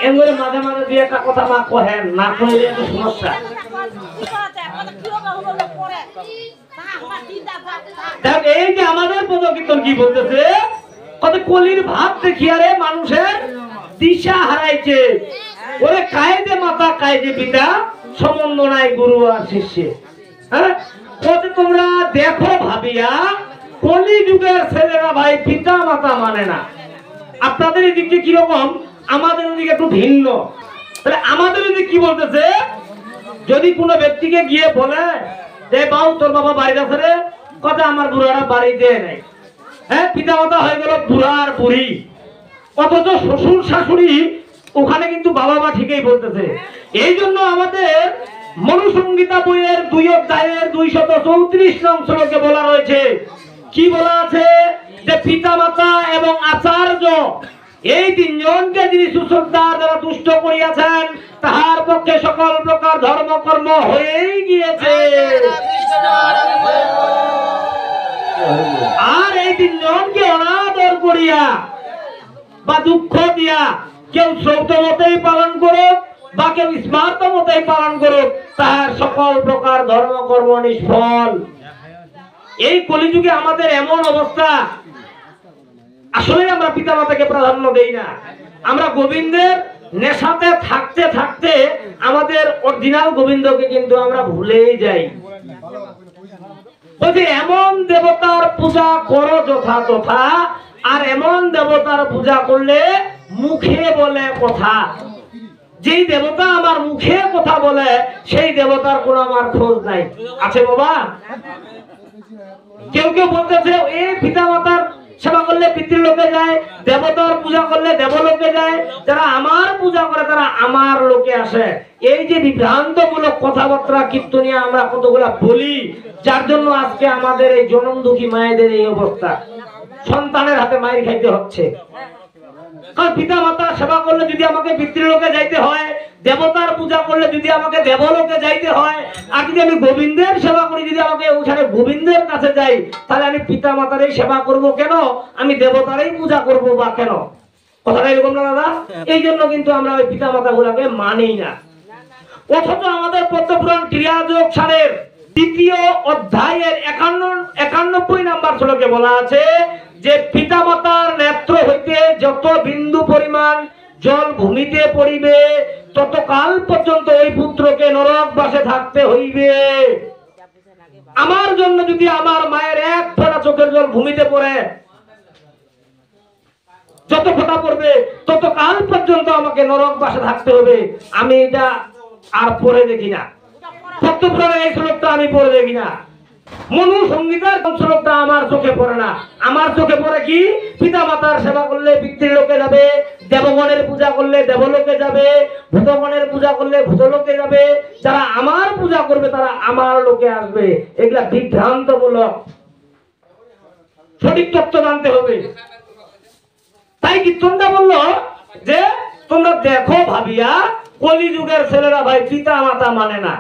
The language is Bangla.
এমনি মাঝে মাঝে দিয়ে একটা কথা মা কহেন, না কইলে একটু সমস্যা। এই যে আমাদের পদকীর্তন কি বলতেছে, কত কলির ভাব দেখিয়া রে মানুষের দিশা হারাইছে। ওরে কায়দে মাতা কায়দে পিতা, সম্বন্ধ নাই গুরু আর শিষ্যে। হ্যাঁ, তোমরা দেখো ভাবিয়া কলি যুগের ছেলেরা ভাই পিতা মাতা মানে না। আপনাদের এদিকে কিরকম, আমাদের ওদিকে একটু ভিন্ন। তাহলে আমাদের ওদিকে কি বলতেছে, যদি কোনো ব্যক্তিকে গিয়ে বলে যে বাবু তোর বাবা বাড়িতে আছে রে, কথা আমার বুড়ারা বাড়ি দেয় নাই। হ্যাঁ, পিতা মাতা হয়ে গেল বুড়া আর বুড়ি, অথচ শ্বশুর শাশুড়ি ওখানে কিন্তু বাবা মা ঠিকই বলতেছে। এই জন্য আমাদের মনুসংহিতা বইয়ের 2 অধ্যায়ের 234 নং শ্লোকে বলা রয়েছে, কি বলা আছে, যে পিতা মাতা এবং আচার্য এই তিনজনকে যিনি সুশ্রদ্ধার দ্বারা তুষ্ট করিয়াছেন, তাহার পক্ষে সকল প্রকার ধর্মকর্ম হয়েই গিয়েছে। আর এই তিনজনকে অনাদর করিয়া বা দুঃখ দিয়া কেউ শ্রৌত মতেই পালন করুক বা কেউ স্মার্ত মতেই পালন করুক, তাহার সকল প্রকার ধর্মকর্ম নিষ্ফল। এই কলিযুগে আমাদের এমন অবস্থা, আসলে আমরা পিতা মাতাকে প্রাধান্য দেই না। আমরা গোবিন্দের নেশাতে থাকতে থাকতে আমাদের অরিজিনাল গোবিন্দকে কিন্তু আমরা ভুলেই যাই। বলছে এমন দেবতার পূজা করো যথা তথা, আর এমন দেবতার পূজা করলে মুখে বলে কথা। যেই দেবতা আমার মুখে কথা বলে সেই দেবতার কোন আমার খোঁজ নাই। আছে বাবা? কেউ কেউ বলতেছে এই পিতা মাতার সেবা করলে পিতৃলোকে যায়, দেবতার পূজা করলে দেবলোকে যায়, যারা আমার পূজা করে তারা আমার লোকে আসে। এই যে বিভ্রান্তমূলক কথাবার্তা কীর্তনিয়া আমরা কতগুলা বলি, যার জন্য আজকে আমাদের এই জনম দুঃখী মায়েদের এই অবস্থা, সন্তানের হাতে মায়ের খাইতে হচ্ছে। কারণ পিতা মাতার সেবা করলে যদি আমাকে পিতৃলোকে যাইতে হয়, দেবতার পূজা করলে যদি আমাকে দেবলোকে যাইতে হয়, আর যদি আমি গোবিন্দের সেবা করি যদি আমাকে ওখানে গোবিন্দের কাছে যাই, তাহলে আমি পিতা মাতারই সেবা করব কেন, আমি দেবতারই পূজা করব বা কেন? কথাটা এরকম না দাদা? এই জন্য কিন্তু আমরা ওই পিতা মাতা গুলাকে মানি না। অথচ আমাদের পদ্মপুরাণ ক্রিয়াযোগ সারের 2য় অধ্যায়ের 91 নম্বর শ্লোকে বলা আছে যে পিতা মাতার নেত্র হইতে যত বিন্দু পরিমাণ জল ভূমিতে পড়িবে ততকাল পর্যন্ত ওই পুত্রকে নরকবাসে থাকতে হইবে। আমার জন্য যদি আমার মায়ের এক ফোঁটা চোখের জল ভূমিতে পড়ে, যত ফোঁটা পড়বে ততকাল পর্যন্ত আমাকে নরকবাসে থাকতে হবে। আমি এটা আর পড়ে দেখি না, পদ্মপুরাণের এই শ্লোকটা আমি পড়ে দেখি না, মনুসংহিতার শ্লোকটা আমার চোখে পড়ে না। আমার চোখে পড়ে কি, পিতা মাতার সেবা করলে পিতৃলোকে যাবে, দেবগণের পূজা করলে দেবলোকে যাবে, ভূতগণের পূজা করলে ভূতলোকে যাবে, যারা আমার পূজা করবে তারা আমার লোকে আসবে। এগুলা বিভ্রান্তমূলক, সঠিক তত্ত্ব জানতে হবে। তাই কীর্তনটা বললো যে তোমরা দেখো ভাবিয়া কলিযুগের ছেলেরা ভাই পিতা মাতা মানে না।